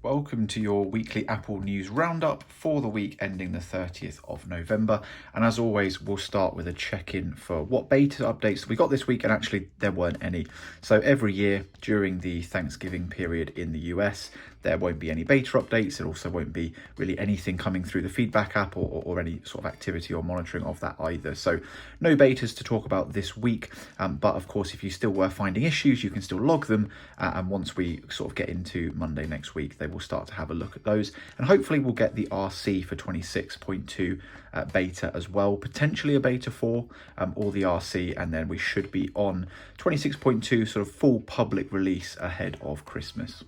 Welcome to your weekly Apple News Roundup for the week ending the 30th of November. And as always, we'll start with a check-in for what beta updates we got this week, and actually there weren't any. So every year during the Thanksgiving period in the US, there won't be any beta updates. There also won't be really anything coming through the feedback app or any sort of activity or monitoring of that either. So no betas to talk about this week. But of course, if you still were finding issues, you can still log them. And once we sort of get into Monday next week, they will start to have a look at those. And hopefully we'll get the RC for 26.2 beta as well, potentially a beta 4 or the RC. And then we should be on 26.2 sort of full public release ahead of Christmas.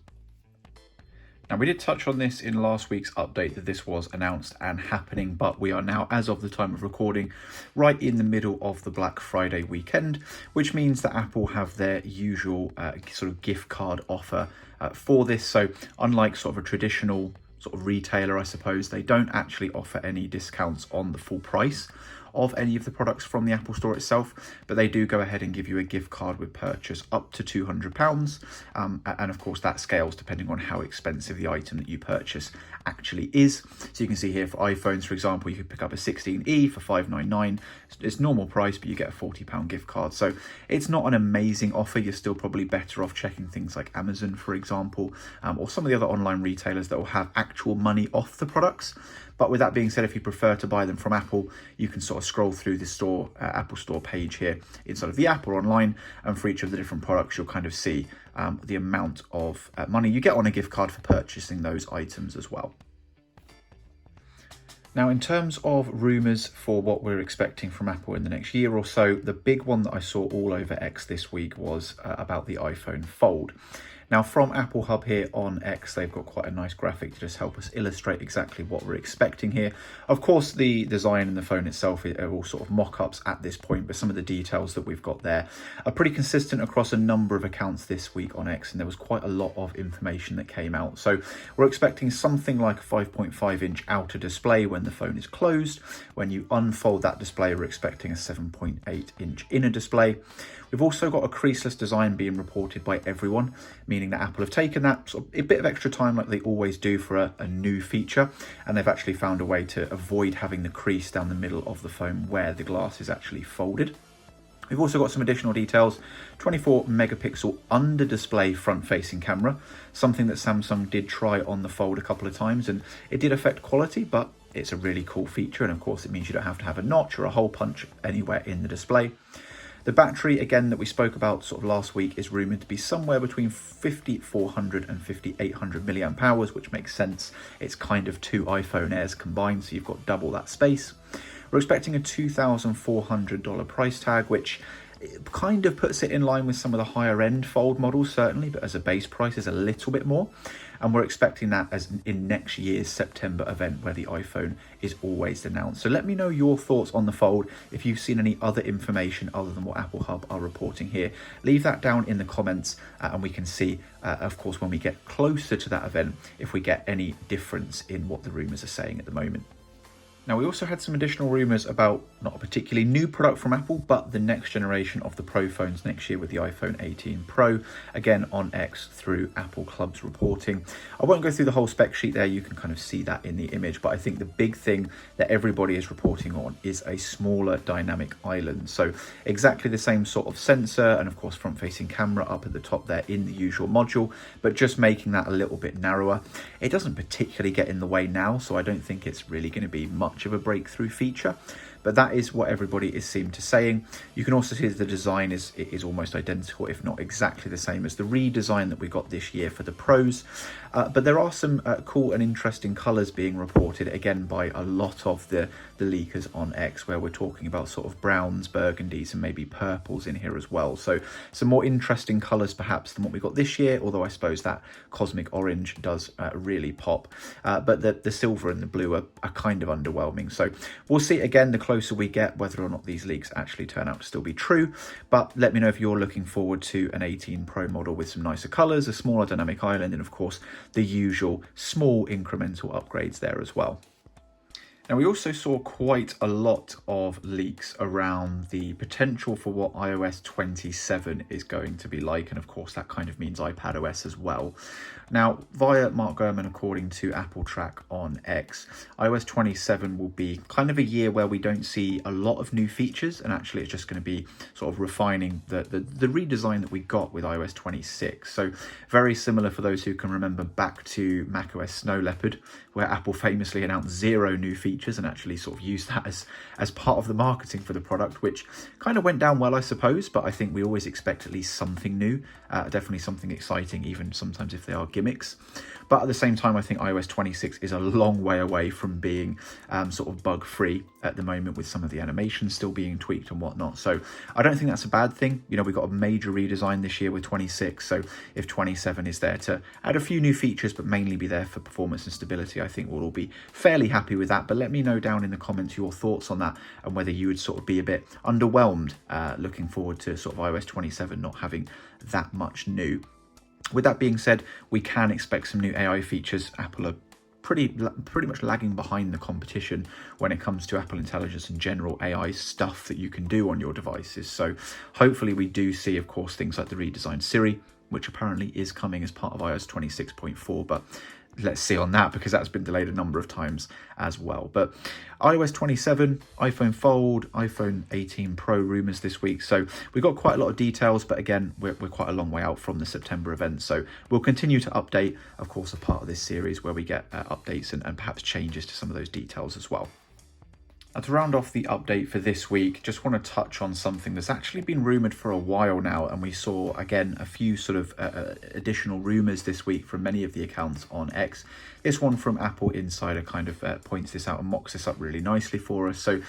Now, we did touch on this in last week's update that this was announced and happening, but we are now, as of the time of recording, right in the middle of the Black Friday weekend, which means that Apple have their usual sort of gift card offer for this. So unlike sort of a traditional sort of retailer, I suppose, they don't actually offer any discounts on the full price of any of the products from the Apple Store itself, but they do go ahead and give you a gift card with purchase up to £200. And of course that scales depending on how expensive the item that you purchase actually is. So you can see here for iPhones, for example, you could pick up a 16E for $599. It's normal price, but you get a £40 gift card. So it's not an amazing offer. You're still probably better off checking things like Amazon, for example, or some of the other online retailers that will have actual money off the products. But with that being said, if you prefer to buy them from Apple, you can sort of scroll through the store, Apple Store page here inside of the app or online, and for each of the different products, you'll kind of see the amount of money you get on a gift card for purchasing those items as well. Now, in terms of rumours for what we're expecting from Apple in the next year or so, the big one that I saw all over X this week was about the iPhone Fold. Now, from Apple Hub here on X, they've got quite a nice graphic to just help us illustrate exactly what we're expecting here. Of course, the design and the phone itself are all sort of mock-ups at this point, but some of the details that we've got there are pretty consistent across a number of accounts this week on X, and there was quite a lot of information that came out. So we're expecting something like a 5.5-inch outer display when the phone is closed. When you unfold that display, we're expecting a 7.8-inch inner display. We've also got a creaseless design being reported by everyone, meaning that Apple have taken that sort of a bit of extra time like they always do for a new feature, and they've actually found a way to avoid having the crease down the middle of the phone where the glass is actually folded. We've also got some additional details, 24 megapixel under display front facing camera, something that Samsung did try on the Fold a couple of times, and it did affect quality, but it's a really cool feature. And of course it means you don't have to have a notch or a hole punch anywhere in the display. The battery, again, that we spoke about sort of last week is rumoured to be somewhere between 5,400 and 5,800 milliamp hours, which makes sense. It's kind of two iPhone Airs combined, so you've got double that space. We're expecting a $2,400 price tag, which kind of puts it in line with some of the higher end Fold models, certainly, but as a base price is a little bit more. And we're expecting that as in next year's September event where the iPhone is always announced. So let me know your thoughts on the Fold. If you've seen any other information other than what Apple Hub are reporting here, leave that down in the comments and we can see, of course, when we get closer to that event, if we get any difference in what the rumours are saying at the moment. Now, we also had some additional rumours about not a particularly new product from Apple, but the next generation of the Pro phones next year with the iPhone 18 Pro, again on X through Apple Club's reporting. I won't go through the whole spec sheet there, you can kind of see that in the image, but I think the big thing that everybody is reporting on is a smaller dynamic island. So exactly the same sort of sensor and of course front-facing camera up at the top there in the usual module, but just making that a little bit narrower. It doesn't particularly get in the way now, so I don't think it's really going to be much of a breakthrough feature, but that is what everybody is seemed to saying. You can also see that the design is almost identical, if not exactly the same as the redesign that we got this year for the Pros. But there are some cool and interesting colours being reported, again, by a lot of the leakers on X, where we're talking about sort of browns, burgundies, and maybe purples in here as well. So some more interesting colours perhaps than what we got this year, although I suppose that cosmic orange does really pop. But the silver and the blue are kind of underwhelming. So we'll see, again, the closer we get, whether or not these leaks actually turn out to still be true. But let me know if you're looking forward to an 18 Pro model with some nicer colours, a smaller dynamic island, and of course the usual small incremental upgrades there as well. Now, we also saw quite a lot of leaks around the potential for what iOS 27 is going to be like. And of course, that kind of means iPadOS as well. Now, via Mark Gurman, according to Apple Track on X, iOS 27 will be kind of a year where we don't see a lot of new features. And actually, it's just going to be sort of refining the redesign that we got with iOS 26. So very similar for those who can remember back to macOS Snow Leopard, where Apple famously announced 0 new features and actually sort of used that as part of the marketing for the product, which kind of went down well, I suppose. But I think we always expect at least something new, definitely something exciting, even sometimes if they are gimmicks. But at the same time, I think iOS 26 is a long way away from being sort of bug-free at the moment, with some of the animations still being tweaked and whatnot. So I don't think that's a bad thing. You know, we've got a major redesign this year with 26. So if 27 is there to add a few new features, but mainly be there for performance and stability, I think we'll all be fairly happy with that. But let me know down in the comments your thoughts on that, and whether you would sort of be a bit underwhelmed looking forward to sort of iOS 27 not having that much new. With that being said, we can expect some new AI features. Apple are pretty much lagging behind the competition when it comes to Apple Intelligence and general AI stuff that you can do on your devices. So hopefully we do see, of course, things like the redesigned Siri, which apparently is coming as part of iOS 26.4, but let's see on that, because that's been delayed a number of times as well. But iOS 27, iPhone Fold, iPhone 18 Pro rumours this week. So we've got quite a lot of details, but again, we're quite a long way out from the September event. So we'll continue to update, of course, a part of this series where we get updates and perhaps changes to some of those details as well. Now, to round off the update for this week, just want to touch on something that's actually been rumoured for a while now, and we saw, again, a few sort of additional rumours this week from many of the accounts on X. This one from Apple Insider kind of points this out and mocks this up really nicely for us. So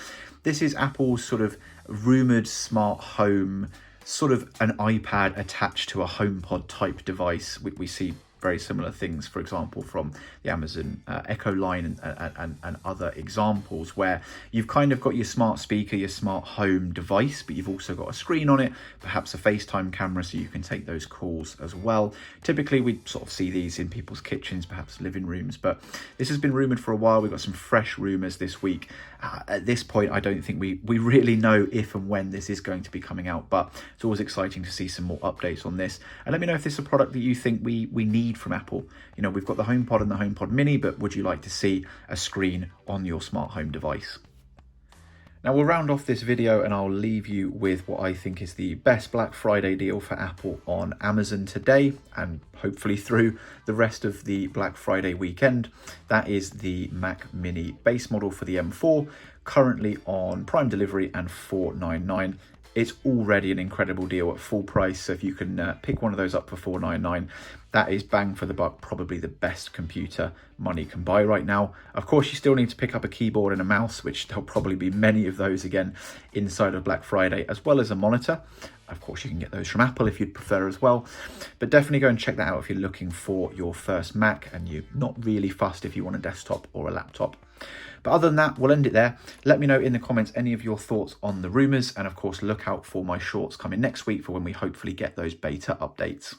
this is Apple's sort of rumoured smart home, sort of an iPad attached to a HomePod type device. We see very similar things, for example, from the Amazon Echo line and other examples, where you've kind of got your smart speaker, your smart home device, but you've also got a screen on it, perhaps a FaceTime camera, so you can take those calls as well. Typically, we sort of see these in people's kitchens, perhaps living rooms, but this has been rumoured for a while. We've got some fresh rumours this week. At this point, I don't think we really know if and when this is going to be coming out, but it's always exciting to see some more updates on this. And let me know if this is a product that you think we need from Apple. You know, we've got the HomePod and the HomePod Mini, but would you like to see a screen on your smart home device? Now, we'll round off this video and I'll leave you with what I think is the best Black Friday deal for Apple on Amazon today, and hopefully through the rest of the Black Friday weekend. That is the Mac Mini base model for the M4, currently on Prime Delivery and $499. It's already an incredible deal at full price, so if you can pick one of those up for $499, that is bang for the buck, probably the best computer money can buy right now. Of course, you still need to pick up a keyboard and a mouse, which there'll probably be many of those again inside of Black Friday, as well as a monitor. Of course, you can get those from Apple if you'd prefer as well. But definitely go and check that out if you're looking for your first Mac and you're not really fussed if you want a desktop or a laptop. But other than that, we'll end it there. Let me know in the comments any of your thoughts on the rumours. And of course, look out for my shorts coming next week for when we hopefully get those beta updates.